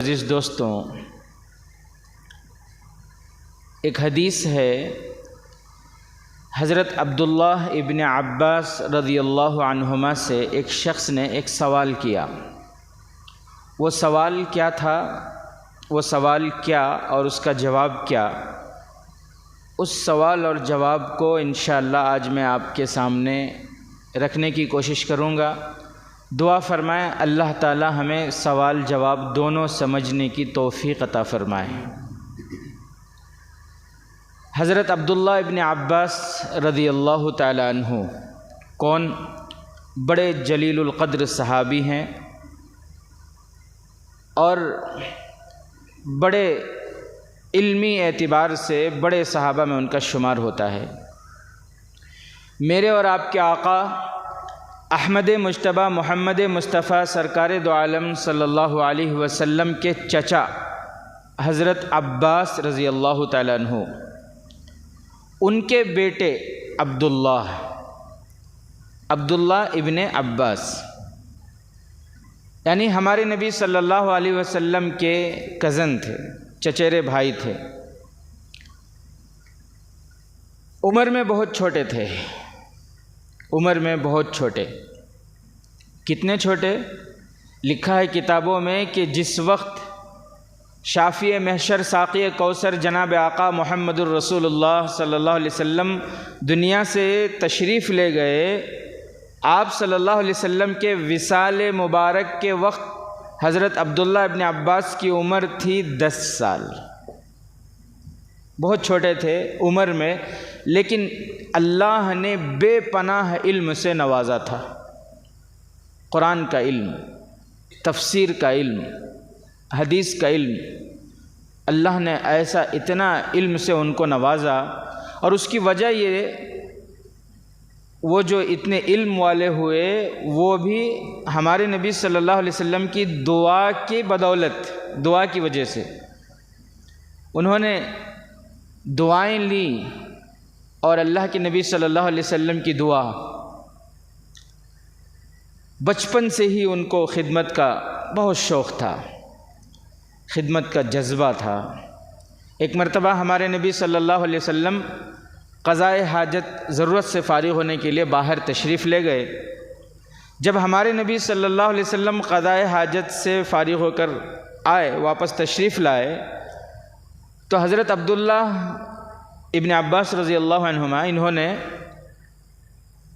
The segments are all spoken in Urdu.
عزیز دوستوں، ایک حدیث ہے، حضرت عبداللہ ابن عباس رضی اللہ عنہما سے ایک شخص نے ایک سوال کیا۔ وہ سوال کیا تھا، وہ سوال کیا اور اس کا جواب کیا، اس سوال اور جواب کو انشاءاللہ آج میں آپ کے سامنے رکھنے کی کوشش کروں گا۔ دعا فرمائیں اللہ تعالی ہمیں سوال جواب دونوں سمجھنے کی توفیق عطا فرمائے۔ حضرت عبداللہ ابن عباس رضی اللہ تعالی عنہ کون؟ بڑے جلیل القدر صحابی ہیں اور بڑے علمی اعتبار سے بڑے صحابہ میں ان کا شمار ہوتا ہے۔ میرے اور آپ کے آقا احمد مجتبیٰ محمد مصطفیٰ سرکار دو عالم صلی اللہ علیہ وسلم کے چچا حضرت عباس رضی اللہ تعالیٰ عنہ، ان کے بیٹے عبداللہ ابن عباس، یعنی ہمارے نبی صلی اللہ علیہ وسلم کے کزن تھے، چچیرے بھائی تھے۔ عمر میں بہت چھوٹے تھے، عمر میں بہت چھوٹے۔ کتنے چھوٹے؟ لکھا ہے کتابوں میں کہ جس وقت شافی محشر ساقی کوثر جناب آقا محمد الرسول اللہ صلی اللہ علیہ وسلم دنیا سے تشریف لے گئے، آپ صلی اللہ علیہ وسلم کے وصال مبارک کے وقت حضرت عبداللہ ابن عباس کی عمر تھی 10 سال۔ بہت چھوٹے تھے عمر میں، لیکن اللہ نے بے پناہ علم سے نوازا تھا۔ قرآن کا علم، تفسیر کا علم، حدیث کا علم، اللہ نے ایسا اتنا علم سے ان کو نوازا، اور اس کی وجہ یہ وہ جو اتنے علم والے ہوئے وہ بھی ہمارے نبی صلی اللہ علیہ وسلم کی دعا کی بدولت، دعا کی وجہ سے انہوں نے دعائیں لی، اور اللہ کے نبی صلی اللہ علیہ وسلم کی دعا، بچپن سے ہی ان کو خدمت کا بہت شوق تھا، خدمت کا جذبہ تھا۔ ایک مرتبہ ہمارے نبی صلی اللہ علیہ وسلم قضائے حاجت، ضرورت سے فارغ ہونے کے لیے باہر تشریف لے گئے۔ جب ہمارے نبی صلی اللہ علیہ وسلم قضائے حاجت سے فارغ ہو کر آئے، واپس تشریف لائے، تو حضرت عبداللہ ابن عباس رضی اللہ عنہما انہوں نے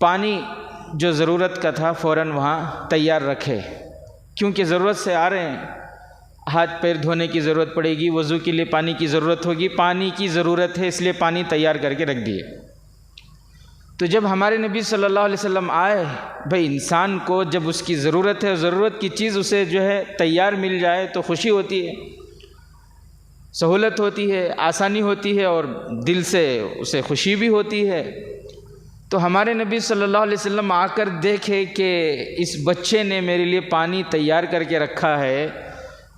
پانی جو ضرورت کا تھا فوراً وہاں تیار رکھے، کیونکہ ضرورت سے آ رہے ہیں، ہاتھ پیر دھونے کی ضرورت پڑے گی، وضو کے لیے پانی کی ضرورت ہوگی، پانی کی ضرورت ہے، اس لیے پانی تیار کر کے رکھ دیے۔ تو جب ہمارے نبی صلی اللہ علیہ وسلم آئے، بھئی انسان کو جب اس کی ضرورت ہے، ضرورت کی چیز اسے جو ہے تیار مل جائے تو خوشی ہوتی ہے، سہولت ہوتی ہے، آسانی ہوتی ہے، اور دل سے اسے خوشی بھی ہوتی ہے۔ تو ہمارے نبی صلی اللہ علیہ وسلم آ کر دیکھے کہ اس بچے نے میرے لیے پانی تیار کر کے رکھا ہے،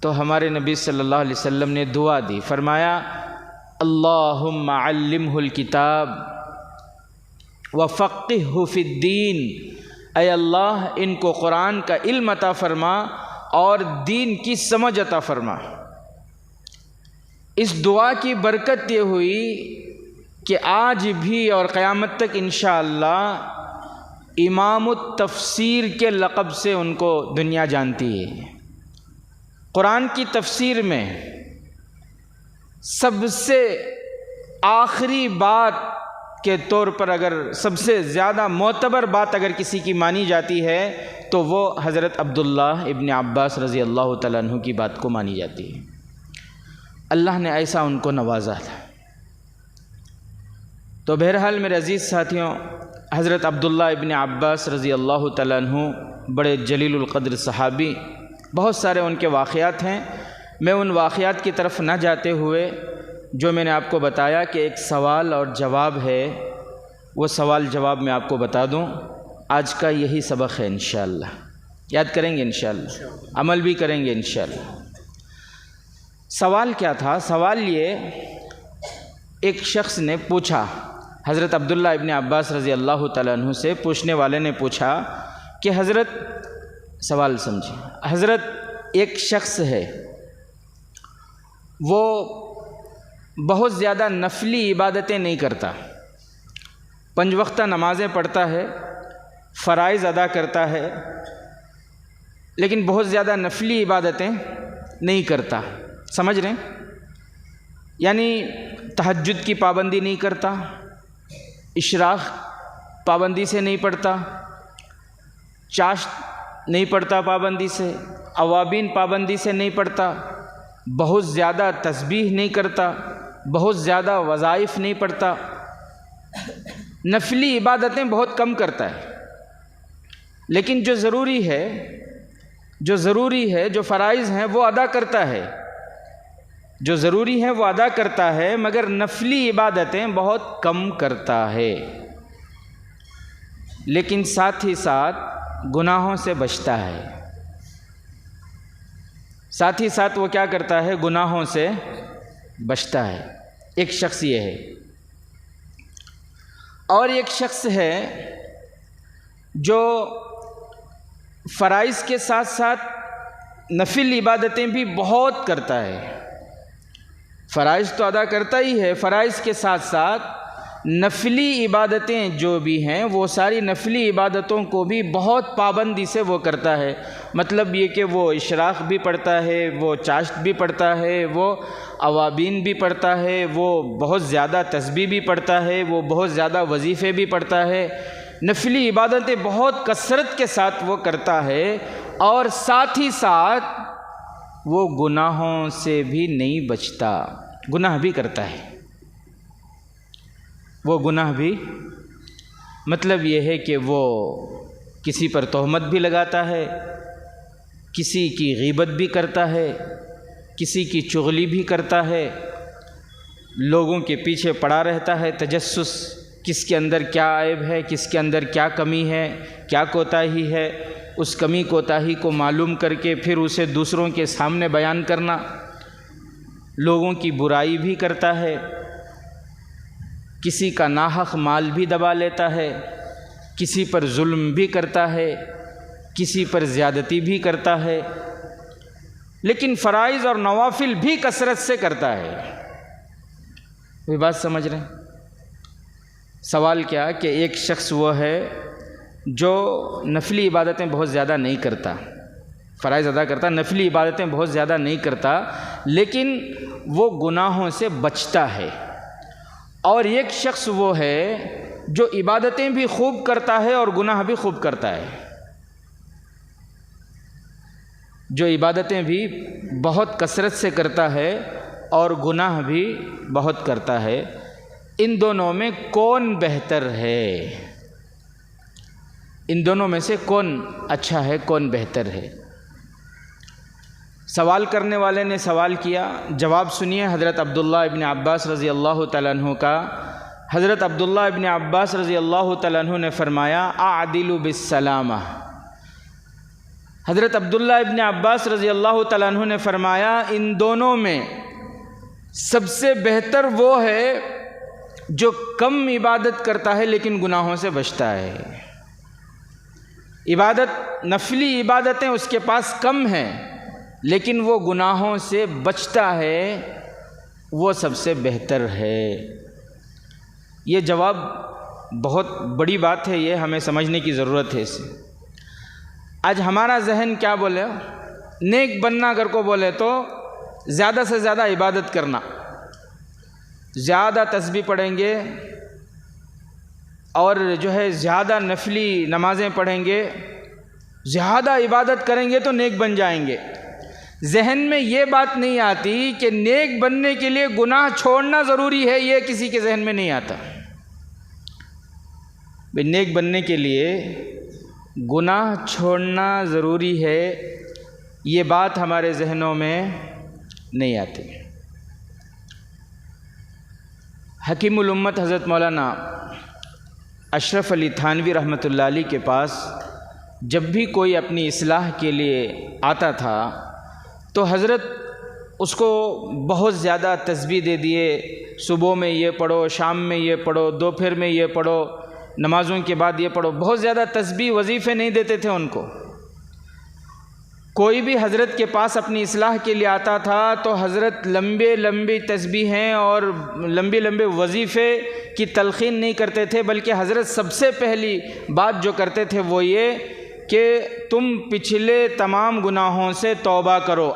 تو ہمارے نبی صلی اللہ علیہ وسلم نے دعا دی، فرمایا اللہم علمہ الکتاب وفقہہ فی الدین، اے اللہ ان کو قرآن کا علم عطا فرما اور دین کی سمجھ عطا فرما۔ اس دعا کی برکت یہ ہوئی کہ آج بھی اور قیامت تک انشاءاللہ امام التفسیر کے لقب سے ان کو دنیا جانتی ہے۔ قرآن کی تفسیر میں سب سے آخری بات کے طور پر اگر سب سے زیادہ معتبر بات اگر کسی کی مانی جاتی ہے تو وہ حضرت عبداللہ ابن عباس رضی اللہ تعالیٰ عنہ کی بات کو مانی جاتی ہے۔ اللہ نے ایسا ان کو نوازا تھا۔ تو بہرحال میرے عزیز ساتھیوں، حضرت عبداللہ ابن عباس رضی اللہ تعالیٰ عنہ بڑے جلیل القدر صحابی، بہت سارے ان کے واقعات ہیں۔ میں ان واقعات کی طرف نہ جاتے ہوئے جو میں نے آپ کو بتایا کہ ایک سوال اور جواب ہے، وہ سوال جواب میں آپ کو بتا دوں۔ آج کا یہی سبق ہے، انشاءاللہ یاد کریں گے، انشاءاللہ عمل بھی کریں گے انشاءاللہ۔ سوال کیا تھا؟ سوال یہ، ایک شخص نے پوچھا حضرت عبداللہ ابن عباس رضی اللہ تعالیٰ عنہ سے، پوچھنے والے نے پوچھا کہ حضرت، سوال سمجھیں، حضرت ایک شخص ہے وہ بہت زیادہ نفلی عبادتیں نہیں کرتا، 5 وقتہ نمازیں پڑھتا ہے، فرائض ادا کرتا ہے، لیکن بہت زیادہ نفلی عبادتیں نہیں کرتا. سمجھ رہے ہیں؟ یعنی تہجد کی پابندی نہیں کرتا، اشراق پابندی سے نہیں پڑھتا، چاشت نہیں پڑھتا پابندی سے، اوابین پابندی سے نہیں پڑھتا، بہت زیادہ تسبیح نہیں کرتا، بہت زیادہ وظائف نہیں پڑھتا، نفلی عبادتیں بہت کم کرتا ہے. لیکن جو ضروری ہے جو فرائض ہیں وہ ادا کرتا ہے، جو ضروری ہیں وہ ادا کرتا ہے، مگر نفلی عبادتیں بہت کم کرتا ہے. لیکن ساتھ ہی ساتھ گناہوں سے بچتا ہے. ساتھ ہی ساتھ وہ کیا کرتا ہے؟ گناہوں سے بچتا ہے. ایک شخص یہ ہے. اور ایک شخص ہے جو فرائض کے ساتھ ساتھ نفل عبادتیں بھی بہت کرتا ہے. فرائض تو ادا کرتا ہی ہے، فرائض کے ساتھ ساتھ نفلی عبادتیں جو بھی ہیں وہ ساری نفلی عبادتوں کو بھی بہت پابندی سے وہ کرتا ہے. مطلب یہ کہ وہ اشراق بھی پڑھتا ہے، وہ چاشت بھی پڑھتا ہے، وہ اوابین بھی پڑھتا ہے، وہ بہت زیادہ تسبیح بھی پڑھتا ہے، وہ بہت زیادہ وظیفے بھی پڑھتا ہے، نفلی عبادتیں بہت کثرت کے ساتھ وہ کرتا ہے، اور ساتھ ہی ساتھ وہ گناہوں سے بھی نہیں بچتا، گناہ بھی کرتا ہے. وہ گناہ بھی مطلب یہ ہے کہ وہ کسی پر تہمت بھی لگاتا ہے، کسی کی غیبت بھی کرتا ہے، کسی کی چغلی بھی کرتا ہے، لوگوں کے پیچھے پڑا رہتا ہے، تجسس، کس کے اندر کیا عیب ہے، کس کے اندر کیا کمی ہے، کیا کوتاہی ہے، اس کمی کوتاہی کو معلوم کر کے پھر اسے دوسروں کے سامنے بیان کرنا. لوگوں کی برائی بھی کرتا ہے، کسی کا ناحق مال بھی دبا لیتا ہے، کسی پر ظلم بھی کرتا ہے، کسی پر زیادتی بھی کرتا ہے، لیکن فرائض اور نوافل بھی کثرت سے کرتا ہے. یہ بات سمجھ رہے ہیں؟ سوال کیا کہ ایک شخص وہ ہے جو نفلی عبادتیں بہت زیادہ نہیں کرتا، فرائض ادا کرتا، نفلی عبادتیں بہت زیادہ نہیں کرتا، لیکن وہ گناہوں سے بچتا ہے. اور ایک شخص وہ ہے جو عبادتیں بھی خوب کرتا ہے اور گناہ بھی خوب کرتا ہے، جو عبادتیں بھی بہت کثرت سے کرتا ہے اور گناہ بھی بہت کرتا ہے. ان دونوں میں کون بہتر ہے؟ ان دونوں میں سے کون اچھا ہے، کون بہتر ہے؟ سوال کرنے والے نے سوال کیا، جواب سنیے حضرت عبداللہ ابن عباس رضی اللہ تعالیٰ عنہ کا. حضرت عبداللہ ابن عباس رضی اللہ تعالیٰ عنہ نے فرمایا اعدل بالسلامہ. حضرت عبداللہ ابن عباس رضی اللہ تعالیٰ عنہ نے فرمایا ان دونوں میں سب سے بہتر وہ ہے جو کم عبادت کرتا ہے لیکن گناہوں سے بچتا ہے. عبادت، نفلی عبادتیں اس کے پاس کم ہیں لیکن وہ گناہوں سے بچتا ہے، وہ سب سے بہتر ہے. یہ جواب بہت بڑی بات ہے، یہ ہمیں سمجھنے کی ضرورت ہے اسے. آج ہمارا ذہن کیا بولے؟ نیک بننا اگر کو بولے تو زیادہ سے زیادہ عبادت کرنا، زیادہ تسبیح پڑھیں گے اور جو ہے زیادہ نفلی نمازیں پڑھیں گے، زیادہ عبادت کریں گے تو نیک بن جائیں گے. ذہن میں یہ بات نہیں آتی کہ نیک بننے کے لیے گناہ چھوڑنا ضروری ہے، یہ کسی کے ذہن میں نہیں آتا. بھئی نیک بننے کے لیے گناہ چھوڑنا ضروری ہے، یہ بات ہمارے ذہنوں میں نہیں آتی. حکیم الامت حضرت مولانا اشرف علی تھانوی رحمۃ اللہ علیہ کے پاس جب بھی کوئی اپنی اصلاح کے لیے آتا تھا تو حضرت اس کو بہت زیادہ تسبیح دے دیے، صبح میں یہ پڑھو، شام میں یہ پڑھو، دوپہر میں یہ پڑھو، نمازوں کے بعد یہ پڑھو. بہت زیادہ تسبیح وظیفے نہیں دیتے تھے ان کو. کوئی بھی حضرت کے پاس اپنی اصلاح کے لیے آتا تھا تو حضرت لمبے لمبی تسبیحیں اور لمبے لمبے وظیفے کی تلقین نہیں کرتے تھے، بلکہ حضرت سب سے پہلی بات جو کرتے تھے وہ یہ کہ تم پچھلے تمام گناہوں سے توبہ کرو،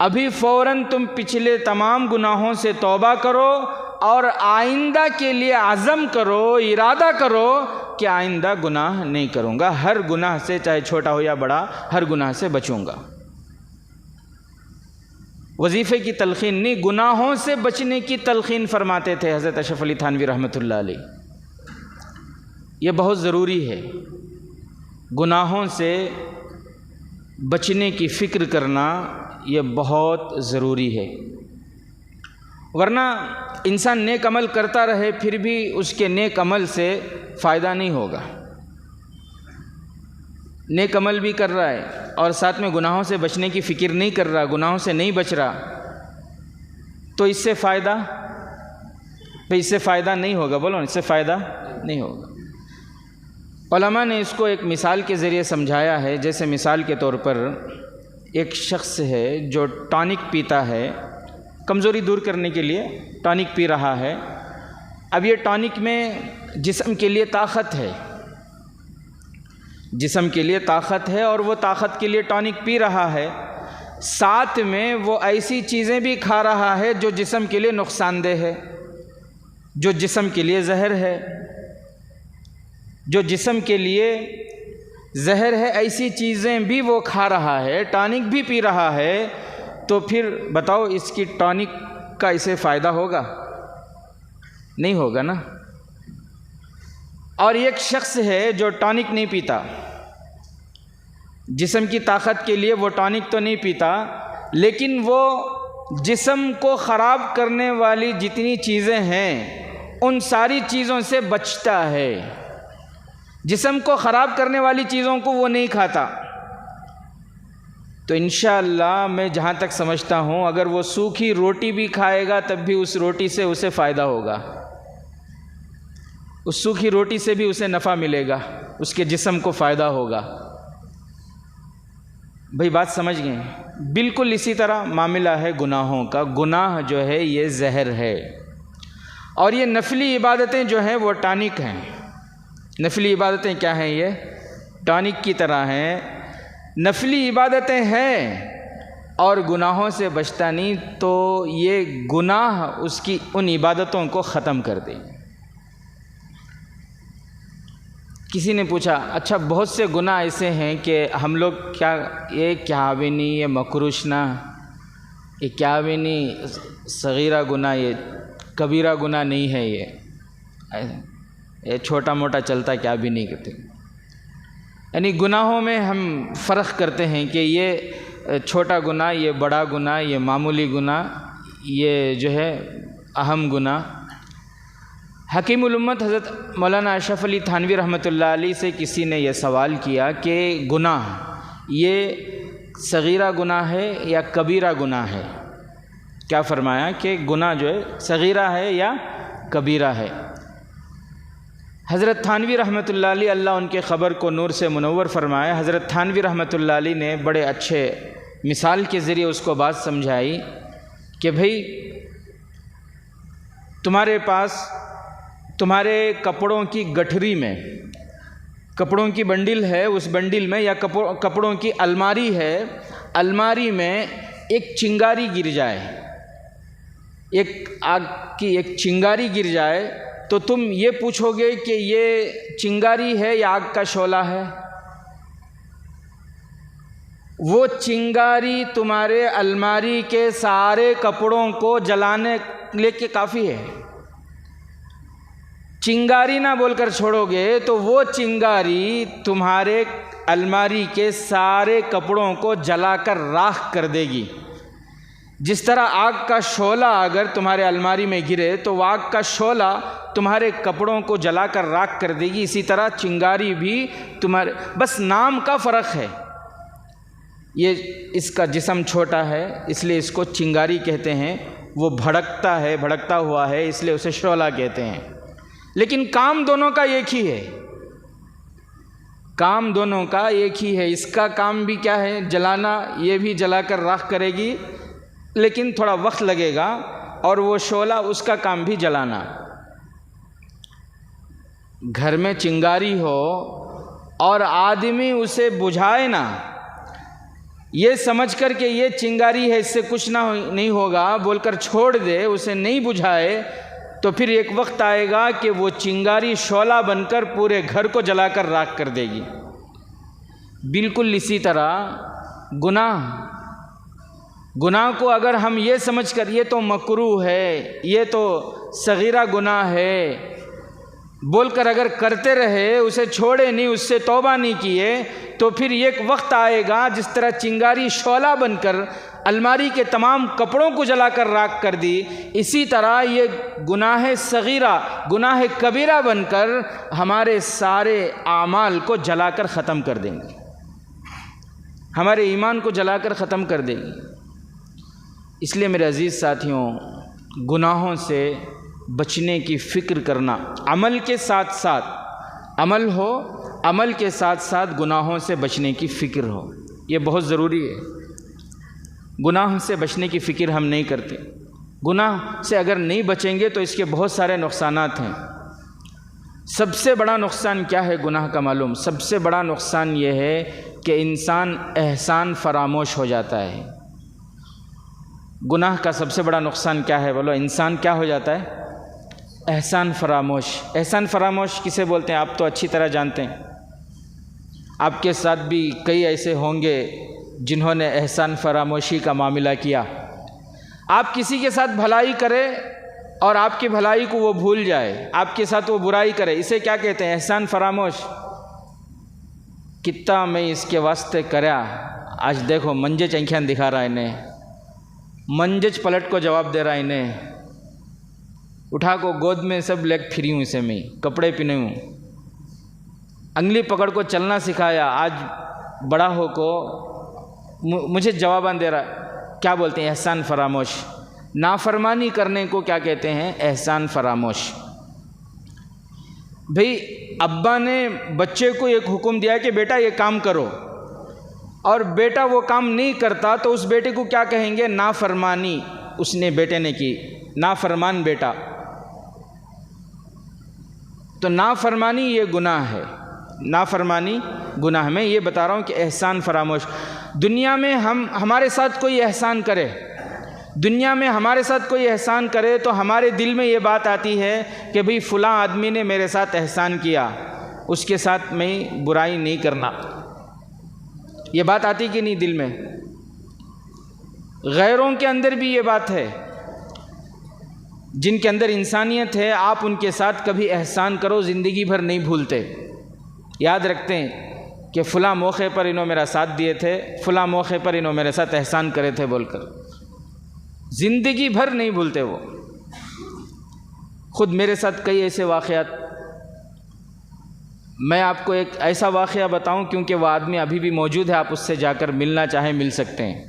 ابھی فوراً تم پچھلے تمام گناہوں سے توبہ کرو اور آئندہ کے لیے عزم کرو، ارادہ کرو کہ آئندہ گناہ نہیں کروں گا، ہر گناہ سے چاہے چھوٹا ہو یا بڑا ہر گناہ سے بچوں گا۔ وظیفے کی تلقین نہیں، گناہوں سے بچنے کی تلقین فرماتے تھے حضرت اشرف علی تھانوی رحمۃ اللہ علیہ۔ یہ بہت ضروری ہے، گناہوں سے بچنے کی فکر کرنا یہ بہت ضروری ہے، ورنہ انسان نیک عمل کرتا رہے پھر بھی اس کے نیک عمل سے فائدہ نہیں ہوگا۔ نیک عمل بھی کر رہا ہے اور ساتھ میں گناہوں سے بچنے کی فکر نہیں کر رہا، گناہوں سے نہیں بچ رہا، تو اس سے فائدہ نہیں ہوگا، بولو اس سے فائدہ نہیں ہوگا۔ علماء نے اس کو ایک مثال کے ذریعے سمجھایا ہے، جیسے مثال کے طور پر ایک شخص ہے جو ٹانک پیتا ہے، کمزوری دور کرنے کے لیے ٹانک پی رہا ہے۔ اب یہ ٹانک میں جسم کے لیے طاقت ہے، جسم کے لیے طاقت ہے اور وہ طاقت کے لیے ٹانک پی رہا ہے، ساتھ میں وہ ایسی چیزیں بھی کھا رہا ہے جو جسم کے لیے نقصان دہ ہے، جو جسم کے لیے زہر ہے، جو جسم کے لیے زہر ہے، ایسی چیزیں بھی وہ کھا رہا ہے، ٹانک بھی پی رہا ہے، تو پھر بتاؤ اس کی ٹانک کا اسے فائدہ ہوگا؟ نہیں ہوگا نا۔ اور ایک شخص ہے جو ٹانک نہیں پیتا، جسم کی طاقت کے لیے وہ ٹانک تو نہیں پیتا، لیکن وہ جسم کو خراب کرنے والی جتنی چیزیں ہیں ان ساری چیزوں سے بچتا ہے، جسم کو خراب کرنے والی چیزوں کو وہ نہیں کھاتا۔ تو انشاءاللہ میں جہاں تک سمجھتا ہوں اگر وہ سوکھی روٹی بھی کھائے گا تب بھی اس روٹی سے اسے فائدہ ہوگا، اس سوکھی روٹی سے بھی اسے نفع ملے گا، اس کے جسم کو فائدہ ہوگا۔ بھئی بات سمجھ گئے؟ بالکل اسی طرح معاملہ ہے گناہوں کا، گناہ جو ہے یہ زہر ہے، اور یہ نفلی عبادتیں جو ہیں وہ ٹانک ہیں۔ نفلی عبادتیں کیا ہیں؟ یہ ٹانک کی طرح ہیں، نفلی عبادتیں ہیں اور گناہوں سے بچتا نہیں تو یہ گناہ اس کی ان عبادتوں کو ختم کر دیں۔ کسی نے پوچھا اچھا بہت سے گناہ ایسے ہیں کہ ہم لوگ یہ کیا بھی نہیں، یہ مکروشنا، یہ کیا بھی نہیں، صغیرہ گناہ، یہ کبیرہ گناہ نہیں ہے، یہ چھوٹا موٹا چلتا کیا بھی نہیں کرتے۔ یعنی گناہوں میں ہم فرق کرتے ہیں کہ یہ چھوٹا گناہ، یہ بڑا گناہ، یہ معمولی گناہ، یہ جو ہے اہم گناہ۔ حکیم الامت حضرت مولانا اشرف علی تھانوی رحمۃ اللہ علیہ سے کسی نے یہ سوال کیا کہ گناہ یہ صغیرہ گناہ ہے یا کبیرہ گناہ ہے؟ کیا فرمایا کہ گناہ جو ہے صغیرہ ہے یا کبیرہ ہے؟ حضرت تھانوی رحمۃ اللہ علیہ، اللہ ان کے قبر کو نور سے منور فرمائے، حضرت تھانوی رحمۃ اللہ علیہ نے بڑے اچھے مثال کے ذریعے اس کو بات سمجھائی کہ بھئی تمہارے پاس تمہارے کپڑوں کی گٹھری میں کپڑوں کی بنڈل ہے، اس بنڈل میں یا کپڑوں کی الماری ہے، الماری میں ایک چنگاری گر جائے، ایک آگ کی ایک چنگاری گر جائے تو تم یہ پوچھو گے کہ یہ چنگاری ہے یا آگ کا شعلہ ہے؟ وہ چنگاری تمہارے الماری کے سارے کپڑوں کو جلانے لے کے کافی ہے۔ چنگاری نہ بول کر چھوڑو گے تو وہ چنگاری تمہارے الماری کے سارے کپڑوں کو جلا کر راکھ کر دے گی۔ جس طرح آگ کا شعلہ اگر تمہارے الماری میں گرے تو وہ آگ کا شعلہ تمہارے کپڑوں کو جلا کر راکھ کر دے گی، اسی طرح چنگاری بھی تمہارے، بس نام کا فرق ہے۔ یہ اس کا جسم چھوٹا ہے اس لیے اس کو چنگاری کہتے ہیں، وہ بھڑکتا ہے، بھڑکتا ہوا ہے اس لیے اسے شعلہ کہتے ہیں، لیکن کام دونوں کا ایک ہی ہے، کام دونوں کا ایک ہی ہے. اس کا کام بھی کیا ہے؟ جلانا. یہ بھی جلا کر راکھ کرے گی لیکن تھوڑا وقت لگے گا، اور وہ شعلہ اس کا کام بھی جلانا. گھر میں چنگاری ہو اور آدمی اسے بجھائے نا، یہ سمجھ کر کہ یہ چنگاری ہے اس سے کچھ نہیں ہوگا بول کر چھوڑ دے، اسے نہیں بجھائے، تو پھر ایک وقت آئے گا کہ وہ چنگاری شعلہ بن کر پورے گھر کو جلا کر راکھ کر دے گی. بالکل اسی طرح گناہ کو اگر ہم یہ سمجھ کر یہ تو مکروہ ہے، یہ تو صغیرہ گناہ ہے بول کر اگر کرتے رہے، اسے چھوڑے نہیں، اس سے توبہ نہیں کیے، تو پھر ایک وقت آئے گا جس طرح چنگاری شعلہ بن کر الماری کے تمام کپڑوں کو جلا کر راکھ کر دی، اسی طرح یہ گناہ صغیرہ، گناہ کبیرہ بن کر ہمارے سارے اعمال کو جلا کر ختم کر دیں گے، ہمارے ایمان کو جلا کر ختم کر دیں گے. اس لیے میرے عزیز ساتھیوں، گناہوں سے بچنے کی فکر کرنا، عمل کے ساتھ ساتھ عمل ہو، عمل کے ساتھ ساتھ گناہوں سے بچنے کی فکر ہو، یہ بہت ضروری ہے. گناہ سے بچنے کی فکر ہم نہیں کرتے. گناہ سے اگر نہیں بچیں گے تو اس کے بہت سارے نقصانات ہیں. سب سے بڑا نقصان کیا ہے گناہ کا معلوم؟ سب سے بڑا نقصان یہ ہے کہ انسان احسان فراموش ہو جاتا ہے. گناہ کا سب سے بڑا نقصان کیا ہے بولو؟ انسان کیا ہو جاتا ہے؟ احسان فراموش. احسان فراموش کسے بولتے ہیں آپ تو اچھی طرح جانتے ہیں. آپ کے ساتھ بھی کئی ایسے ہوں گے جنہوں نے احسان فراموشی کا معاملہ کیا. آپ کسی کے ساتھ بھلائی کرے اور آپ کی بھلائی کو وہ بھول جائے، آپ کے ساتھ وہ برائی کرے، اسے کیا کہتے ہیں؟ احسان فراموش. کتنا میں اس کے واسطے کریا، آج دیکھو منجج آنکھیں دکھا رہا انہیں، منجج پلٹ کو جواب دے رہا انہیں، اٹھا کو گود میں سب لے پھری ہوں، اسے میں کپڑے پہنے ہوں، انگلی پکڑ کو چلنا سکھایا، آج بڑا ہو کو مجھے جواباں دے رہا. کیا بولتے ہیں؟ احسان فراموش. نافرمانی کرنے کو کیا کہتے ہیں؟ احسان فراموش. بھئی ابا نے بچے کو ایک حکم دیا کہ بیٹا یہ کام کرو، اور بیٹا وہ کام نہیں کرتا تو اس بیٹے کو کیا کہیں گے؟ نافرمانی اس نے بیٹے نے کی، نافرمان بیٹا. تو نافرمانی یہ گناہ ہے، نافرمانی گناہ. میں یہ بتا رہا ہوں کہ احسان فراموش. دنیا میں ہمارے ساتھ کوئی احسان کرے، دنیا میں ہمارے ساتھ کوئی احسان کرے تو ہمارے دل میں یہ بات آتی ہے کہ بھئی فلاں آدمی نے میرے ساتھ احسان کیا، اس کے ساتھ میں برائی نہیں کرنا. یہ بات آتی کہ نہیں دل میں؟ غیروں کے اندر بھی یہ بات ہے، جن کے اندر انسانیت ہے، آپ ان کے ساتھ کبھی احسان کرو زندگی بھر نہیں بھولتے. یاد رکھتے ہیں کہ فلاں موقع پر انہوں میرا ساتھ دیے تھے، فلاں موقع پر انہوں میرے ساتھ احسان کرے تھے بول کر زندگی بھر نہیں بھولتے. وہ خود میرے ساتھ کئی ایسے واقعات، میں آپ کو ایک ایسا واقعہ بتاؤں کیونکہ وہ آدمی ابھی بھی موجود ہے، آپ اس سے جا کر ملنا چاہیں مل سکتے ہیں.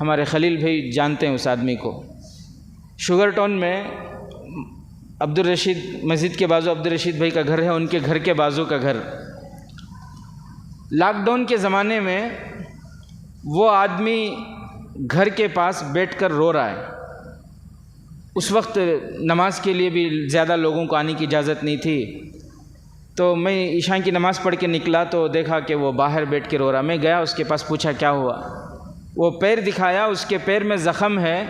ہمارے خلیل بھائی جانتے ہیں اس آدمی کو. شوگر ٹاؤن میں عبدالرشید مسجد کے بازو عبدالرشید بھائی کا گھر ہے، ان کے گھر کے بازو کا گھر. لاک ڈاؤن کے زمانے میں وہ آدمی گھر کے پاس بیٹھ کر رو رہا ہے. اس وقت نماز کے لیے بھی زیادہ لوگوں کو آنے کی اجازت نہیں تھی، تو میں عشاء کی نماز پڑھ کے نکلا تو دیکھا کہ وہ باہر بیٹھ کے رو رہا. میں گیا اس کے پاس، پوچھا کیا ہوا. وہ پیر دکھایا، اس کے پیر میں زخم ہے،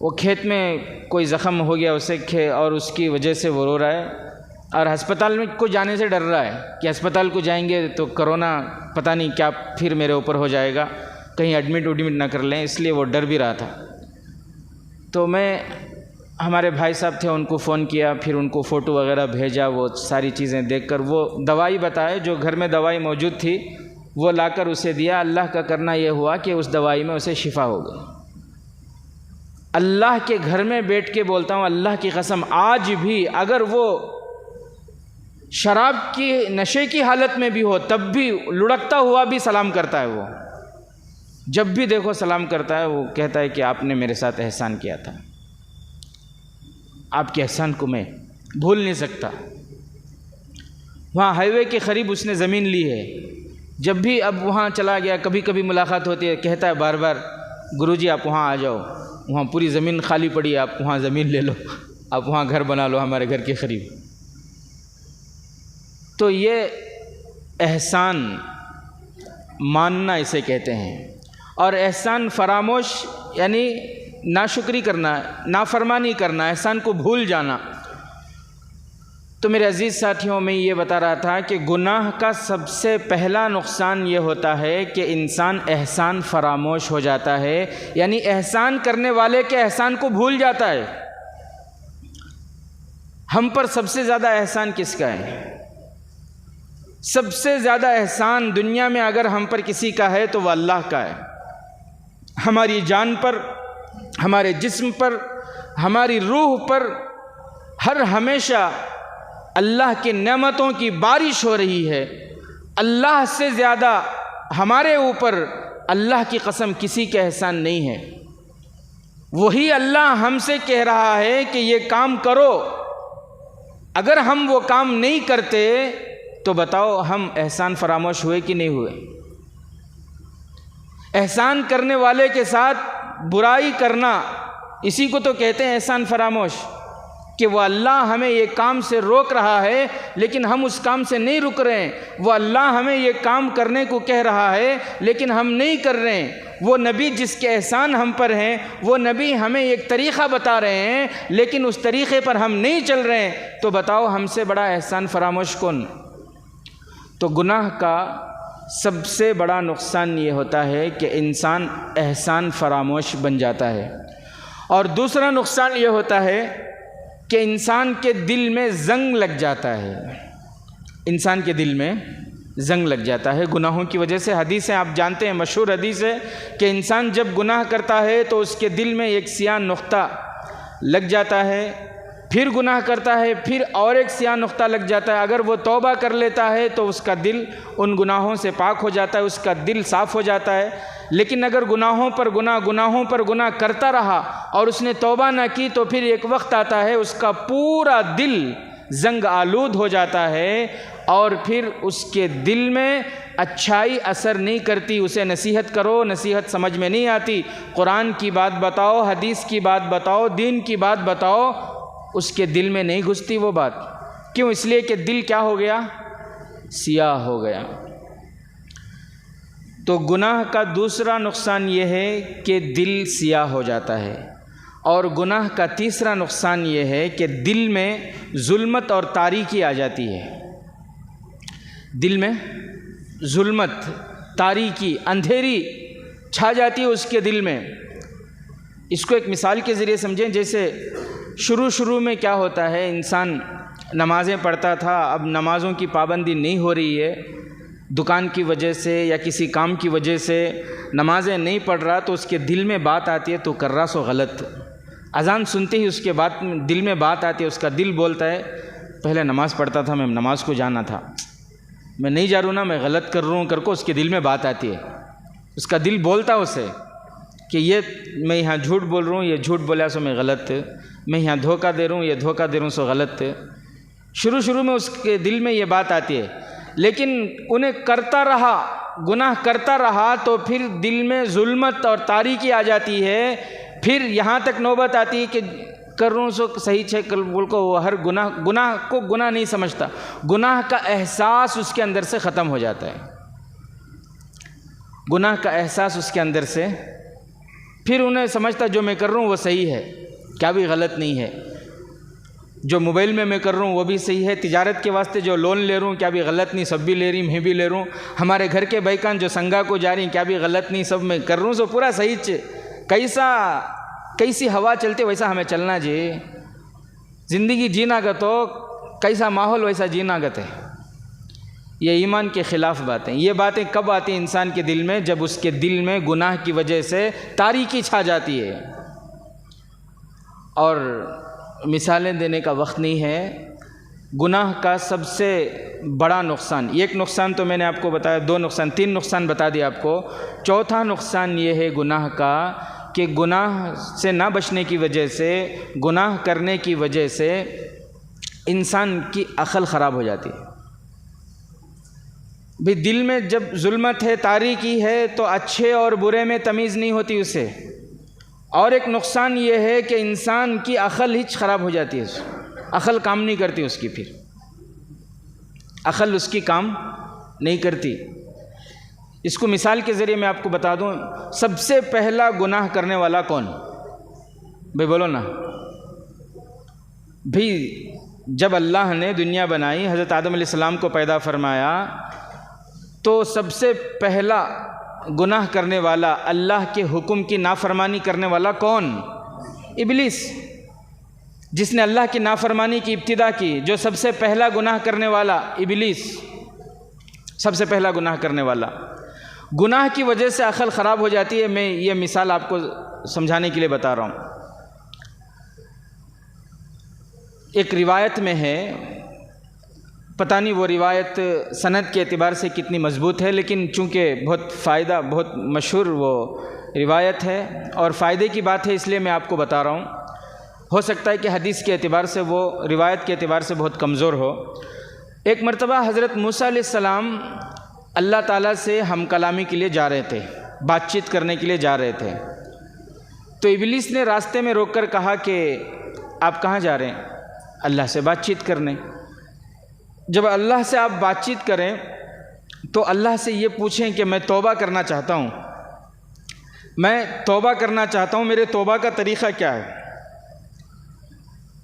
وہ کھیت میں کوئی زخم ہو گیا اسے اور اس کی وجہ سے وہ رو رہا ہے، اور ہسپتال میں کو جانے سے ڈر رہا ہے کہ ہسپتال کو جائیں گے تو کرونا پتہ نہیں کیا پھر میرے اوپر ہو جائے گا، کہیں ایڈمٹ نہ کر لیں، اس لیے وہ ڈر بھی رہا تھا. تو میں ہمارے بھائی صاحب تھے، ان کو فون کیا، پھر ان کو فوٹو وغیرہ بھیجا. وہ ساری چیزیں دیکھ کر وہ دوائی بتائے، جو گھر میں دوائی موجود تھی وہ لا کر اسے دیا. اللہ کا کرنا یہ ہوا کہ اس دوائی میں اسے شفا ہو گئی. اللہ کے گھر میں بیٹھ کے بولتا ہوں، اللہ کی قسم، آج بھی اگر وہ شراب کی نشے کی حالت میں بھی ہو تب بھی لڑکتا ہوا بھی سلام کرتا ہے. وہ جب بھی دیکھو سلام کرتا ہے. وہ کہتا ہے کہ آپ نے میرے ساتھ احسان کیا تھا، آپ کے احسان کو میں بھول نہیں سکتا. وہاں ہائی وے کے قریب اس نے زمین لی ہے، جب بھی اب وہاں چلا گیا، کبھی کبھی ملاقات ہوتی ہے، کہتا ہے بار بار گروجی آپ وہاں آ جاؤ، وہاں پوری زمین خالی پڑی ہے، آپ وہاں زمین لے لو، آپ وہاں گھر بنا لو ہمارے گھر کے قریب۔ تو یہ احسان ماننا اسے کہتے ہیں، اور احسان فراموش یعنی ناشکری کرنا، نافرمانی کرنا، احسان کو بھول جانا۔ تو میرے عزیز ساتھیوں، میں یہ بتا رہا تھا کہ گناہ کا سب سے پہلا نقصان یہ ہوتا ہے کہ انسان احسان فراموش ہو جاتا ہے، یعنی احسان کرنے والے کے احسان کو بھول جاتا ہے۔ ہم پر سب سے زیادہ احسان کس کا ہے؟ سب سے زیادہ احسان دنیا میں اگر ہم پر کسی کا ہے تو وہ اللہ کا ہے۔ ہماری جان پر، ہمارے جسم پر، ہماری روح پر ہر ہمیشہ اللہ کی نعمتوں کی بارش ہو رہی ہے۔ اللہ سے زیادہ ہمارے اوپر اللہ کی قسم کسی کا احسان نہیں ہے۔ وہی اللہ ہم سے کہہ رہا ہے کہ یہ کام کرو، اگر ہم وہ کام نہیں کرتے تو بتاؤ ہم احسان فراموش ہوئے کہ نہیں ہوئے؟ احسان کرنے والے کے ساتھ برائی کرنا، اسی کو تو کہتے ہیں احسان فراموش، کہ وہ اللہ ہمیں یہ کام سے روک رہا ہے لیکن ہم اس کام سے نہیں رک رہے ہیں، وہ اللہ ہمیں یہ کام کرنے کو کہہ رہا ہے لیکن ہم نہیں کر رہے ہیں، وہ نبی جس کے احسان ہم پر ہیں، وہ نبی ہمیں ایک طریقہ بتا رہے ہیں لیکن اس طریقے پر ہم نہیں چل رہے ہیں، تو بتاؤ ہم سے بڑا احسان فراموش کون؟ تو گناہ کا سب سے بڑا نقصان یہ ہوتا ہے کہ انسان احسان فراموش بن جاتا ہے، اور دوسرا نقصان یہ ہوتا ہے کہ انسان کے دل میں زنگ لگ جاتا ہے۔ انسان کے دل میں زنگ لگ جاتا ہے گناہوں کی وجہ سے۔ حدیثیں آپ جانتے ہیں، مشہور حدیث ہے کہ انسان جب گناہ کرتا ہے تو اس کے دل میں ایک سیاہ نقطہ لگ جاتا ہے، پھر گناہ کرتا ہے، پھر اور ایک سیاہ نقطہ لگ جاتا ہے۔ اگر وہ توبہ کر لیتا ہے تو اس کا دل ان گناہوں سے پاک ہو جاتا ہے، اس کا دل صاف ہو جاتا ہے۔ لیکن اگر گناہوں پر گناہ کرتا رہا اور اس نے توبہ نہ کی تو پھر ایک وقت آتا ہے اس کا پورا دل زنگ آلود ہو جاتا ہے، اور پھر اس کے دل میں اچھائی اثر نہیں کرتی۔ اسے نصیحت کرو، نصیحت سمجھ میں نہیں آتی، قرآن کی بات بتاؤ، حدیث کی بات بتاؤ، دین کی بات بتاؤ، اس کے دل میں نہیں گھستی وہ بات۔ کیوں؟ اس لیے کہ دل کیا ہو گیا؟ سیاہ ہو گیا۔ تو گناہ کا دوسرا نقصان یہ ہے کہ دل سیاہ ہو جاتا ہے، اور گناہ کا تیسرا نقصان یہ ہے کہ دل میں ظلمت اور تاریکی آ جاتی ہے۔ دل میں ظلمت، تاریکی، اندھیری چھا جاتی ہے اس کے دل میں۔ اس کو ایک مثال کے ذریعے سمجھیں۔ جیسے شروع میں کیا ہوتا ہے، انسان نمازیں پڑھتا تھا، اب نمازوں کی پابندی نہیں ہو رہی ہے، دکان کی وجہ سے یا کسی کام کی وجہ سے نمازیں نہیں پڑھ رہا، تو اس کے دل میں بات آتی ہے تو کر رہا سو غلط۔ اذان سنتے ہی اس کے بعد دل میں بات آتی ہے، اس کا دل بولتا ہے پہلے نماز پڑھتا تھا، میں نماز کو جانا تھا، میں نہیں جا رہا ہوں نا، میں غلط کر رہا ہوں کر کو اس کے دل میں بات آتی ہے۔ اس کا دل بولتا اسے کہ یہ میں یہاں جھوٹ بول رہا ہوں، یہ جھوٹ بولا سو میں غلط، میں یہاں دھوکہ دے رہا ہوں، یہ دھوکہ دے رہا ہوں سو غلط۔ شروع میں اس کے دل میں یہ بات آتی ہے، لیکن انہیں کرتا رہا، گناہ کرتا رہا تو پھر دل میں ظلمت اور تاریکی آ جاتی ہے۔ پھر یہاں تک نوبت آتی ہے کہ کر رہا ہوں سو صحیح چھے بول کو، وہ ہر گناہ کو گناہ نہیں سمجھتا، گناہ کا احساس اس کے اندر سے ختم ہو جاتا ہے۔ گناہ کا احساس اس کے اندر سے، پھر انہیں سمجھتا جو میں کر رہا ہوں وہ صحیح ہے، کیا بھی غلط نہیں ہے، جو موبائل میں کر رہا ہوں وہ بھی صحیح ہے، تجارت کے واسطے جو لون لے رہا ہوں کیا بھی غلط نہیں، سب بھی لے رہی، میں بھی لے رہا ہوں، ہمارے گھر کے بھائیکان جو سنگا کو جا رہی ہیں کیا بھی غلط نہیں، سب میں کر رہا ہوں سو پورا صحیح چھے۔ کیسی ہوا چلتے ویسا ہمیں چلنا جی، زندگی جینا گا تو کیسا ماحول ویسا جینا گت ہے۔ یہ ایمان کے خلاف باتیں۔ یہ باتیں کب آتی ہیں انسان کے دل میں؟ جب اس کے دل میں گناہ کی وجہ سے تاریکی چھا جاتی ہے۔ اور مثالیں دینے کا وقت نہیں ہے۔ گناہ کا سب سے بڑا نقصان، ایک نقصان تو میں نے آپ کو بتایا، دو نقصان، تین نقصان بتا دیا آپ کو، چوتھا نقصان یہ ہے گناہ کا کہ گناہ سے نہ بچنے کی وجہ سے، گناہ کرنے کی وجہ سے انسان کی عقل خراب ہو جاتی ہے۔ بھی دل میں جب ظلمت ہے، تاریکی ہے، تو اچھے اور برے میں تمیز نہیں ہوتی اسے. اور ایک نقصان یہ ہے کہ انسان کی عقل ہی خراب ہو جاتی ہے، عقل کام نہیں کرتی اس کی، پھر عقل اس کی کام نہیں کرتی. اس کو مثال کے ذریعے میں آپ کو بتا دوں، سب سے پہلا گناہ کرنے والا کون؟ بھائی بولو نا. بھی جب اللہ نے دنیا بنائی، حضرت آدم علیہ السلام کو پیدا فرمایا، تو سب سے پہلا گناہ کرنے والا، اللہ کے حکم کی نافرمانی کرنے والا کون؟ ابلیس. جس نے اللہ کی نافرمانی کی ابتدا کی، جو سب سے پہلا گناہ کرنے والا ابلیس، سب سے پہلا گناہ کرنے والا. گناہ کی وجہ سے عقل خراب ہو جاتی ہے. میں یہ مثال آپ کو سمجھانے کے لیے بتا رہا ہوں. ایک روایت میں ہے، پتہ نہیں وہ روایت سند کے اعتبار سے کتنی مضبوط ہے، لیکن چونکہ بہت مشہور وہ روایت ہے اور فائدے کی بات ہے، اس لیے میں آپ کو بتا رہا ہوں. ہو سکتا ہے کہ حدیث کے اعتبار سے، وہ روایت کے اعتبار سے بہت کمزور ہو. ایک مرتبہ حضرت موسیٰ علیہ السلام اللہ تعالیٰ سے ہم کلامی کے لیے جا رہے تھے، بات چیت کرنے کے لیے جا رہے تھے. تو ابلیس نے راستے میں روک کر کہا کہ آپ کہاں جا رہے ہیں؟ اللہ سے بات چیت کرنے. جب اللہ سے آپ بات چیت کریں تو اللہ سے یہ پوچھیں کہ میں توبہ کرنا چاہتا ہوں، میں توبہ کرنا چاہتا ہوں، میرے توبہ کا طریقہ کیا ہے؟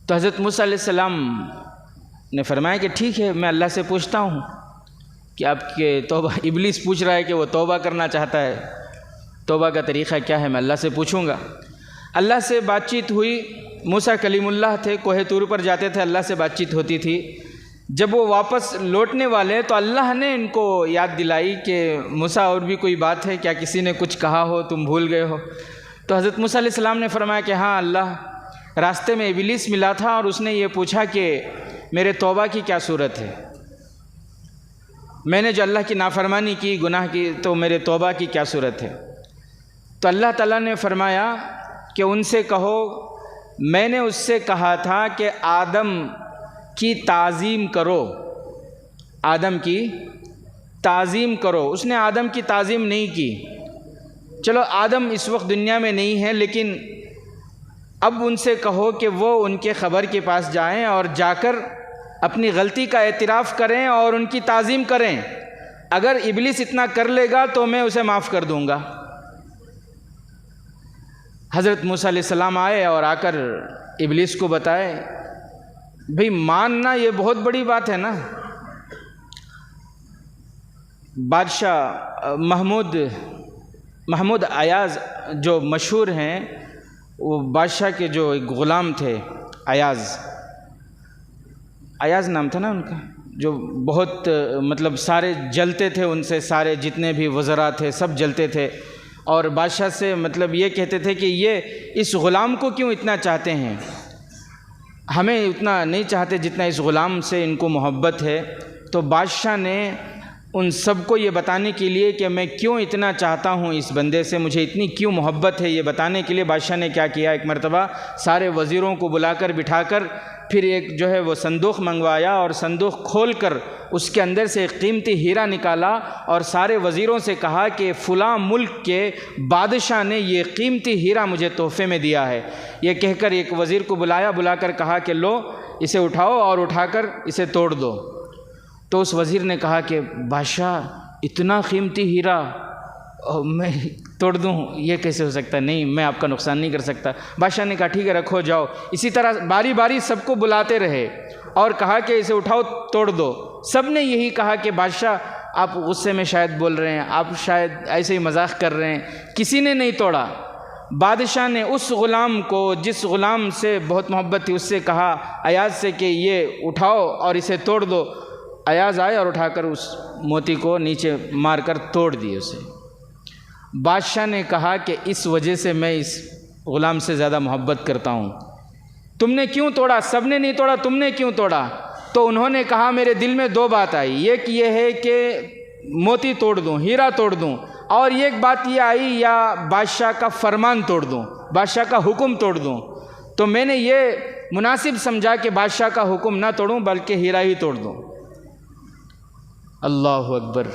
تو حضرت موسیٰ علیہ السلام نے فرمایا کہ ٹھیک ہے، میں اللہ سے پوچھتا ہوں کہ آپ کے توبہ. ابلیس پوچھ رہا ہے کہ وہ توبہ کرنا چاہتا ہے، توبہ کا طریقہ کیا ہے؟ میں اللہ سے پوچھوں گا. اللہ سے بات چیت ہوئی. موسیٰ کلیم اللہ تھے، کوہ طور پر جاتے تھے، اللہ سے بات چیت ہوتی تھی. جب وہ واپس لوٹنے والے تو اللہ نے ان کو یاد دلائی کہ موسیٰ اور بھی کوئی بات ہے کیا؟ کسی نے کچھ کہا ہو، تم بھول گئے ہو؟ تو حضرت موسیٰ علیہ السلام نے فرمایا کہ ہاں اللہ، راستے میں ابلیس ملا تھا اور اس نے یہ پوچھا کہ میرے توبہ کی کیا صورت ہے، میں نے جو اللہ کی نافرمانی کی، گناہ کی، تو میرے توبہ کی کیا صورت ہے؟ تو اللہ تعالیٰ نے فرمایا کہ ان سے کہو میں نے اس سے کہا تھا کہ آدم کی تعظیم کرو، آدم کی تعظیم کرو. اس نے آدم کی تعظیم نہیں کی. چلو آدم اس وقت دنیا میں نہیں ہے، لیکن اب ان سے کہو کہ وہ ان کے خبر کے پاس جائیں اور جا کر اپنی غلطی کا اعتراف کریں اور ان کی تعظیم کریں. اگر ابلیس اتنا کر لے گا تو میں اسے معاف کر دوں گا. حضرت موسیٰ علیہ السلام آئے اور آ کر ابلیس کو بتائے. بھئی ماننا یہ بہت بڑی بات ہے نا. بادشاہ محمود ایاز جو مشہور ہیں، وہ بادشاہ کے جو ایک غلام تھے، ایاز نام تھا نا ان کا، جو بہت مطلب سارے جلتے تھے ان سے، سارے جتنے بھی وزراء تھے سب جلتے تھے اور بادشاہ سے مطلب یہ کہتے تھے کہ یہ اس غلام کو کیوں اتنا چاہتے ہیں، ہمیں اتنا نہیں چاہتے جتنا اس غلام سے ان کو محبت ہے. تو بادشاہ نے ان سب کو یہ بتانے کے لیے کہ میں کیوں اتنا چاہتا ہوں اس بندے سے، مجھے اتنی کیوں محبت ہے، یہ بتانے کے لیے بادشاہ نے کیا کیا، ایک مرتبہ سارے وزیروں کو بلا کر بٹھا کر پھر ایک جو ہے وہ صندوق منگوایا اور صندوق کھول کر اس کے اندر سے ایک قیمتی ہیرا نکالا اور سارے وزیروں سے کہا کہ فلاں ملک کے بادشاہ نے یہ قیمتی ہیرا مجھے تحفے میں دیا ہے. یہ کہہ کر ایک وزیر کو بلا کر کہا کہ لو اسے اٹھاؤ اور اٹھا کر اسے توڑ دو. تو اس وزیر نے کہا کہ بادشاہ اتنا قیمتی ہیرا میں توڑ دوں، یہ کیسے ہو سکتا ہے؟ نہیں، میں آپ کا نقصان نہیں کر سکتا. بادشاہ نے کہا ٹھیک ہے رکھو جاؤ. اسی طرح باری باری سب کو بلاتے رہے اور کہا کہ اسے اٹھاؤ توڑ دو. سب نے یہی کہا کہ بادشاہ آپ غصے میں شاید بول رہے ہیں، آپ شاید ایسے ہی مذاق کر رہے ہیں. کسی نے نہیں توڑا. بادشاہ نے اس غلام کو، جس غلام سے بہت محبت تھی، اس سے کہا ایاز سے کہ یہ اٹھاؤ اور اسے توڑ دو. ایاز آئے اور اٹھا کر اس موتی کو نیچے مار کر توڑ دیے اسے. بادشاہ نے کہا کہ اس وجہ سے میں اس غلام سے زیادہ محبت کرتا ہوں. تم نے کیوں توڑا؟ سب نے نہیں توڑا، تم نے کیوں توڑا؟ تو انہوں نے کہا میرے دل میں دو بات آئی، ایک یہ ہے کہ موتی توڑ دوں، ہیرا توڑ دوں، اور ایک بات یہ آئی یا بادشاہ کا فرمان توڑ دوں، بادشاہ کا حکم توڑ دوں. تو میں نے یہ مناسب سمجھا کہ بادشاہ کا حکم نہ توڑوں بلکہ ہیرا ہی توڑ دوں. اللہ اکبر۔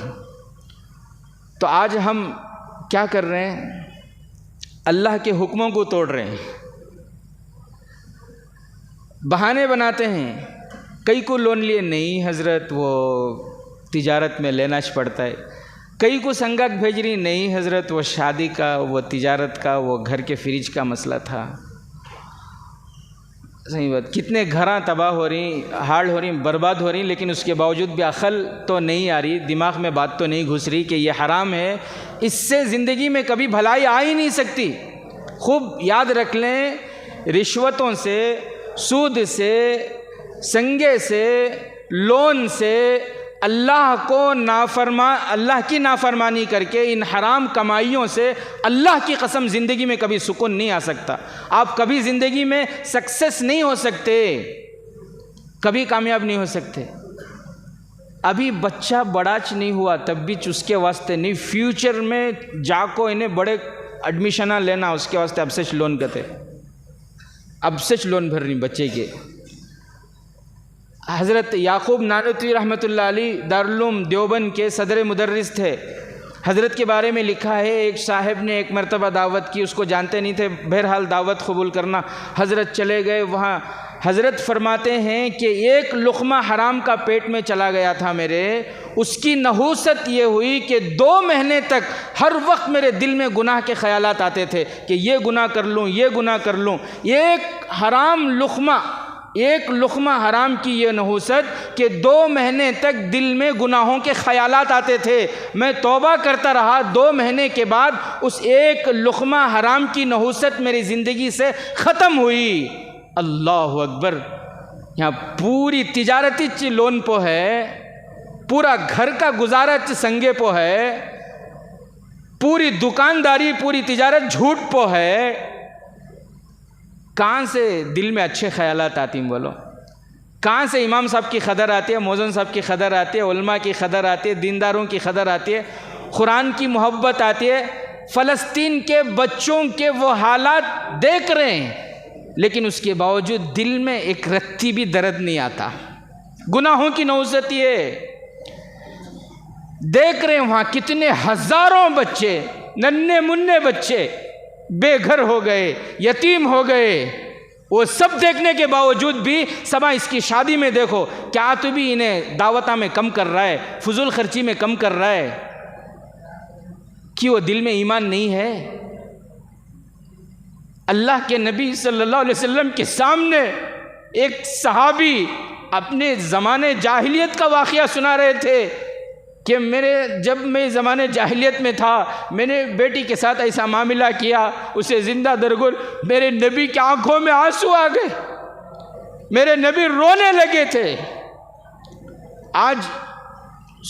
تو آج ہم کیا کر رہے ہیں؟ اللہ کے حکموں کو توڑ رہے ہیں، بہانے بناتے ہیں۔ کئی کو لون لیے نہیں حضرت وہ تجارت میں لینا پڑتا ہے، کئی کو سنگت بھیج رہی نہیں حضرت وہ شادی کا، وہ تجارت کا، وہ گھر کے فریج کا مسئلہ تھا۔ صحیح بات، کتنے گھراں تباہ ہو رہی، ہارڈ ہو رہی، برباد ہو رہی، لیکن اس کے باوجود بھی عقل تو نہیں آ رہی، دماغ میں بات تو نہیں گھس رہی کہ یہ حرام ہے، اس سے زندگی میں کبھی بھلائی آ ہی نہیں سکتی۔ خوب یاد رکھ لیں، رشوتوں سے، سود سے، سنگے سے، لون سے، اللہ کی نافرمانی کر کے ان حرام کمائیوں سے اللہ کی قسم زندگی میں کبھی سکون نہیں آ سکتا۔ آپ کبھی زندگی میں سکسیس نہیں ہو سکتے، کبھی کامیاب نہیں ہو سکتے۔ ابھی بچہ بڑاچ نہیں ہوا تب بھی اس کے واسطے نہیں، فیوچر میں جا کو انہیں بڑے ایڈمیشنہ لینا، اس کے واسطے اب سے لون کرتے، اب سے لون بھر رہی بچے کے۔ حضرت یعقوب نانوتوی رحمۃ اللہ علیہ دارالعلوم دیوبند کے صدر مدرس تھے۔ حضرت کے بارے میں لکھا ہے، ایک صاحب نے ایک مرتبہ دعوت کی، اس کو جانتے نہیں تھے، بہرحال دعوت قبول کرنا، حضرت چلے گئے وہاں۔ حضرت فرماتے ہیں کہ ایک لقمہ حرام کا پیٹ میں چلا گیا تھا میرے، اس کی نحوست یہ ہوئی کہ 2 مہینے تک ہر وقت میرے دل میں گناہ کے خیالات آتے تھے کہ یہ گناہ کر لوں، یہ گناہ کر لوں۔ ایک لقمہ حرام کی یہ نحوست کہ 2 مہینے تک دل میں گناہوں کے خیالات آتے تھے۔ میں توبہ کرتا رہا، 2 مہینے کے بعد اس ایک لقمہ حرام کی نحوست میری زندگی سے ختم ہوئی۔ اللہ اکبر۔ یہاں پوری تجارتی لون پو ہے، پورا گھر کا گزارا سنگے پو ہے، پوری دکانداری، پوری تجارت جھوٹ پو ہے۔ کہاں سے دل میں اچھے خیالات آتی ہیں بولو؟ کہاں سے امام صاحب کی قدر آتی ہے، مؤذن صاحب کی قدر آتی ہے، علماء کی قدر آتی ہے، دینداروں کی قدر آتی ہے، قرآن کی محبت آتی ہے؟ فلسطین کے بچوں کے وہ حالات دیکھ رہے ہیں، لیکن اس کے باوجود دل میں ایک رتی بھی درد نہیں آتا۔ گناہوں کی نحوست یہ دیکھ رہے ہیں، وہاں کتنے ہزاروں بچے، ننھے منھے بچے بے گھر ہو گئے، یتیم ہو گئے۔ وہ سب دیکھنے کے باوجود بھی سبا اس کی شادی میں دیکھو، کیا تو بھی انہیں دعوتہ میں کم کر رہا ہے، فضول خرچی میں کم کر رہا ہے؟ کہ وہ دل میں ایمان نہیں ہے؟ اللہ کے نبی صلی اللہ علیہ وسلم کے سامنے ایک صحابی اپنے زمانے جاہلیت کا واقعہ سنا رہے تھے کہ جب میں زمانے جاہلیت میں تھا، میں نے بیٹی کے ساتھ ایسا معاملہ کیا، اسے زندہ درگور، میرے نبی کی آنکھوں میں آنسو آ گئے، میرے نبی رونے لگے تھے۔ آج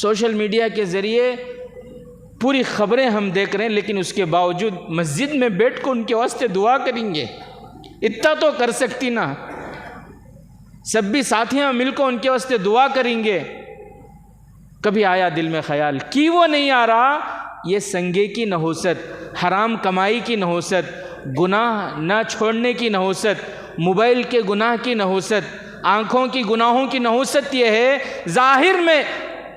سوشل میڈیا کے ذریعے پوری خبریں ہم دیکھ رہے ہیں، لیکن اس کے باوجود مسجد میں بیٹھ کو ان کے واسطے دعا کریں گے، اتنا تو کر سکتی نا؟ سب بھی ساتھیاں مل کو ان کے واسطے دعا کریں گے۔ کبھی آیا دل میں خیال کی وہ نہیں آ رہا؟ یہ سنگے کی نحوست، حرام کمائی کی نحوست، گناہ نہ چھوڑنے کی نحوست، موبائل کے گناہ کی نحوست، آنکھوں کی گناہوں کی نحوست یہ ہے۔ ظاہر میں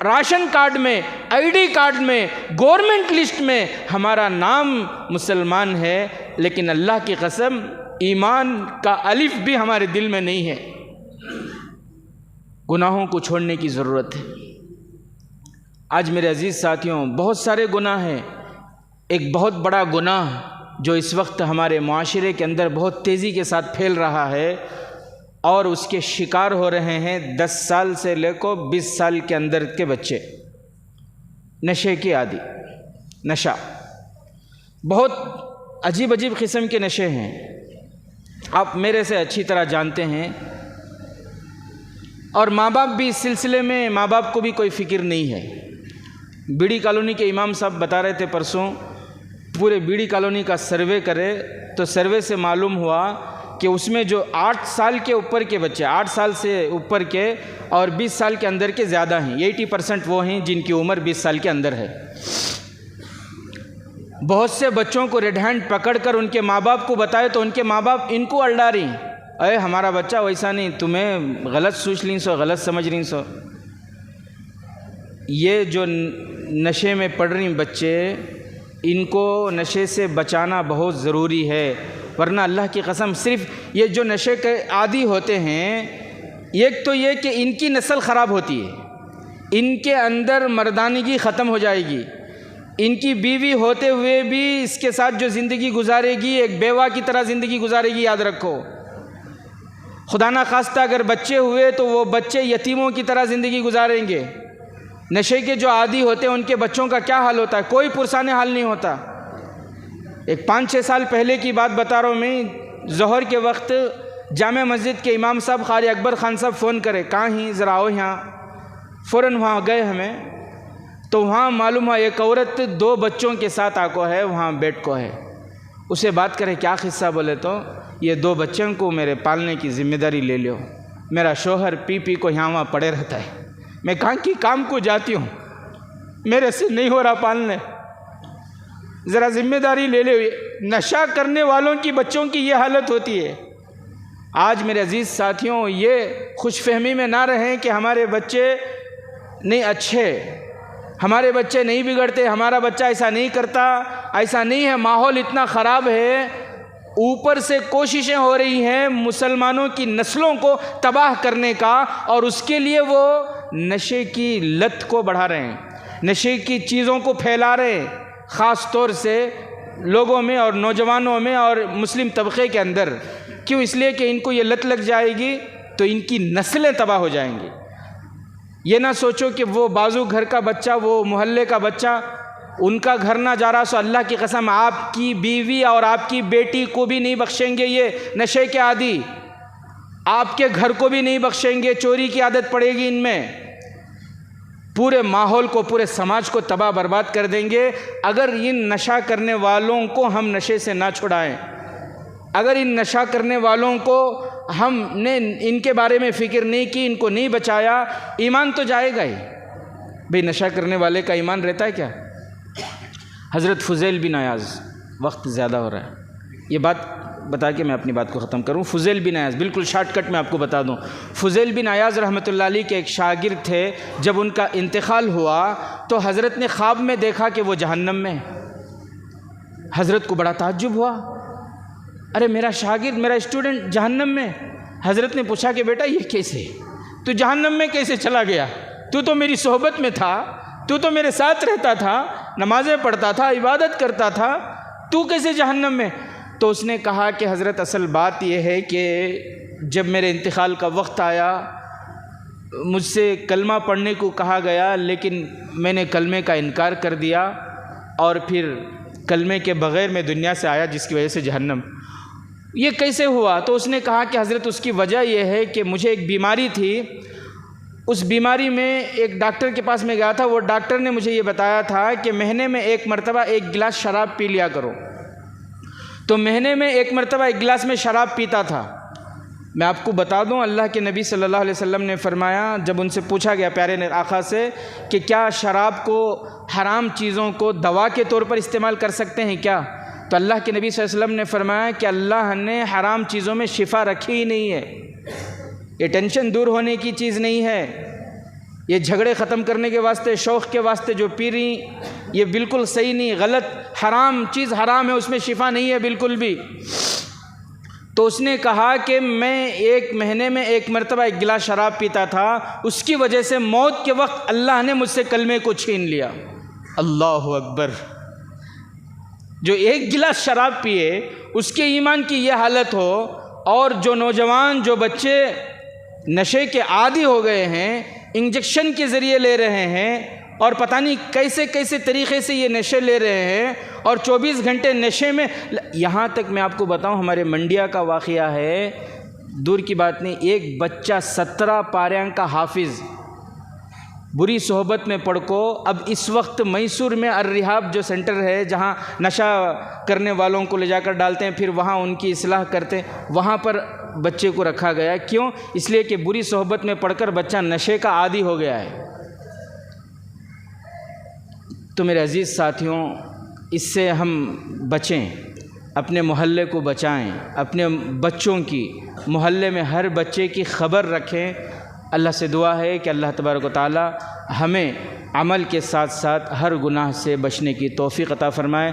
راشن کارڈ میں، آئی ڈی کارڈ میں، گورنمنٹ لسٹ میں ہمارا نام مسلمان ہے، لیکن اللہ کی قسم ایمان کا الف بھی ہمارے دل میں نہیں ہے۔ گناہوں کو چھوڑنے کی ضرورت ہے۔ آج میرے عزیز ساتھیوں، بہت سارے گناہ ہیں۔ ایک بہت بڑا گناہ جو اس وقت ہمارے معاشرے کے اندر بہت تیزی کے ساتھ پھیل رہا ہے اور اس کے شکار ہو رہے ہیں 10 سال سے لے کر 20 سال کے اندر کے بچے، نشے کی عادی۔ نشہ بہت عجیب عجیب قسم کے نشے ہیں، آپ میرے سے اچھی طرح جانتے ہیں، اور ماں باپ بھی اس سلسلے میں، ماں باپ کو بھی کوئی فکر نہیں ہے۔ بیڑی کالونی کے امام صاحب بتا رہے تھے پرسوں، پورے بیڑی کالونی کا سروے کرے تو سروے سے معلوم ہوا کہ اس میں جو 8 سال کے اوپر کے بچے، 8 سال سے اوپر کے اور 20 سال کے اندر کے زیادہ ہیں، 80% وہ ہیں جن کی عمر 20 سال کے اندر ہے۔ بہت سے بچوں کو ریڈ ہینڈ پکڑ کر ان کے ماں باپ کو بتائے تو ان کے ماں باپ ان کو الڈا رہی، اے ہمارا بچہ ویسا نہیں، تمہیں غلط سوچ لیں سو، غلط سمجھ لیں سو۔ یہ جو نشے میں پڑ رہی بچے، ان کو نشے سے بچانا بہت ضروری ہے، ورنہ اللہ کی قسم صرف یہ جو نشے کے عادی ہوتے ہیں، ایک تو یہ کہ ان کی نسل خراب ہوتی ہے، ان کے اندر مردانگی ختم ہو جائے گی، ان کی بیوی ہوتے ہوئے بھی اس کے ساتھ جو زندگی گزارے گی ایک بیوہ کی طرح زندگی گزارے گی، یاد رکھو۔ خدا نخواستہ اگر بچے ہوئے تو وہ بچے یتیموں کی طرح زندگی گزاریں گے۔ نشے کے جو عادی ہوتے ہیں ان کے بچوں کا کیا حال ہوتا ہے؟ کوئی پرسان حال نہیں ہوتا۔ ایک 5-6 سال پہلے کی بات بتا رہا ہوں میں، ظہر کے وقت جامع مسجد کے امام صاحب قاری اکبر خان صاحب فون کرے، کہاں ہی ذرا آؤ یہاں۔ فوراً وہاں گئے ہمیں، تو وہاں معلوم ہوا ایک عورت 2 بچوں کے ساتھ آکو ہے، وہاں بیٹ کو ہے۔ اسے بات کرے کیا قصہ، بولے تو یہ 2 بچوں کو میرے پالنے کی ذمہ داری لے لو، میرا شوہر پی کو یہاں وہاں پڑے رہتا ہے، میں کہاں کی کام کو جاتی ہوں، میرے سے نہیں ہو رہا پالنے، ذرا ذمہ داری لے لو۔ نشہ کرنے والوں کی بچوں کی یہ حالت ہوتی ہے۔ آج میرے عزیز ساتھیوں، یہ خوش فہمی میں نہ رہیں کہ ہمارے بچے نہیں اچھے، ہمارے بچے نہیں بگڑتے، ہمارا بچہ ایسا نہیں کرتا، ایسا نہیں ہے۔ ماحول اتنا خراب ہے، اوپر سے کوششیں ہو رہی ہیں مسلمانوں کی نسلوں کو تباہ کرنے کا، اور اس کے لیے وہ نشے کی لت کو بڑھا رہے ہیں، نشے کی چیزوں کو پھیلا رہے ہیں، خاص طور سے لوگوں میں اور نوجوانوں میں اور مسلم طبقے کے اندر۔ کیوں؟ اس لیے کہ ان کو یہ لت لگ جائے گی تو ان کی نسلیں تباہ ہو جائیں گی۔ یہ نہ سوچو کہ وہ بازو گھر کا بچہ، وہ محلے کا بچہ، ان کا گھر نہ جا رہا، سو اللہ کی قسم آپ کی بیوی اور آپ کی بیٹی کو بھی نہیں بخشیں گے یہ نشے کے عادی، آپ کے گھر کو بھی نہیں بخشیں گے، چوری کی عادت پڑے گی ان میں، پورے ماحول کو، پورے سماج کو تباہ برباد کر دیں گے اگر ان نشہ کرنے والوں کو ہم نشے سے نہ چھڑائیں۔ اگر ان نشہ کرنے والوں کو ہم نے ان کے بارے میں فکر نہیں کی، ان کو نہیں بچایا، ایمان تو جائے گا ہی۔ بھئی نشہ کرنے والے کا ایمان رہتا ہے کیا؟ حضرت فضیل بن عیاض، وقت زیادہ ہو رہا ہے، یہ بات بتا کے میں اپنی بات کو ختم کروں۔ فضیل بن عیاض، بالکل شارٹ کٹ میں آپ کو بتا دوں، فضیل بن عیاض رحمۃ اللہ علیہ کے ایک شاگرد تھے۔ جب ان کا انتقال ہوا تو حضرت نے خواب میں دیکھا کہ وہ جہنم میں۔ حضرت کو بڑا تعجب ہوا، ارے میرا شاگرد، میرا اسٹوڈنٹ جہنم میں۔ حضرت نے پوچھا کہ بیٹا یہ کیسے، تو جہنم میں کیسے چلا گیا؟ تو تو میری صحبت میں تھا، تو میرے ساتھ رہتا تھا، نمازیں پڑھتا تھا، عبادت کرتا تھا، تو کیسے جہنم میں؟ تو اس نے کہا کہ حضرت اصل بات یہ ہے کہ جب میرے انتقال کا وقت آیا، مجھ سے کلمہ پڑھنے کو کہا گیا، لیکن میں نے کلمے کا انکار کر دیا، اور پھر کلمے کے بغیر میں دنیا سے آیا، جس کی وجہ سے جہنم۔ یہ کیسے ہوا؟ تو اس نے کہا کہ حضرت اس کی وجہ یہ ہے کہ مجھے ایک بیماری تھی، اس بیماری میں ایک ڈاکٹر کے پاس میں گیا تھا، وہ ڈاکٹر نے مجھے یہ بتایا تھا کہ مہینے میں 1 مرتبہ 1 گلاس شراب پی لیا کرو۔ تو مہینے میں 1 مرتبہ 1 گلاس میں شراب پیتا تھا۔ میں آپ کو بتا دوں، اللہ کے نبی صلی اللہ علیہ وسلم نے فرمایا، جب ان سے پوچھا گیا پیارے آقا سے کہ کیا شراب کو، حرام چیزوں کو دوا کے طور پر استعمال کر سکتے ہیں کیا؟ تو اللہ کے نبی صلی اللہ علیہ وسلم نے فرمایا کہ اللہ نے حرام چیزوں میں شفا رکھی ہی نہیں ہے، یہ ٹینشن دور ہونے کی چیز نہیں ہے، یہ جھگڑے ختم کرنے کے واسطے، شوق کے واسطے جو پی رہی، یہ بالکل صحیح نہیں، غلط، حرام چیز حرام ہے، اس میں شفا نہیں ہے بالکل بھی۔ تو اس نے کہا کہ میں 1 مہینے میں 1 مرتبہ 1 گلاس شراب پیتا تھا، اس کی وجہ سے موت کے وقت اللہ نے مجھ سے کلمے کو چھین لیا۔ اللہ اکبر! جو 1 گلاس شراب پیے، اس کے ایمان کی یہ حالت ہو، اور جو نوجوان، جو بچے نشے کے عادی ہو گئے ہیں، انجیکشن کے ذریعے لے رہے ہیں، اور پتہ نہیں کیسے کیسے طریقے سے یہ نشے لے رہے ہیں، اور 24 گھنٹے نشے میں۔ یہاں تک میں آپ کو بتاؤں، ہمارے منڈیا کا واقعہ ہے، دور کی بات نہیں، ایک بچہ 17 پاریاں کا حافظ، بری صحبت میں پڑھ کو اب اس وقت میسور میں الرحاب جو سینٹر ہے، جہاں نشہ کرنے والوں کو لے جا کر ڈالتے ہیں، پھر وہاں ان کی اصلاح کرتے ہیں، وہاں پر بچے کو رکھا گیا۔ کیوں؟ اس لیے کہ بری صحبت میں پڑھ کر بچہ نشے کا عادی ہو گیا ہے۔ تو میرے عزیز ساتھیوں، اس سے ہم بچیں، اپنے محلے کو بچائیں، اپنے بچوں کی، محلے میں ہر بچے کی خبر رکھیں، اللہ سے دعا ہے کہ اللہ تبارک و تعالی ہمیں عمل کے ساتھ ساتھ ہر گناہ سے بچنے کی توفیق عطا فرمائے۔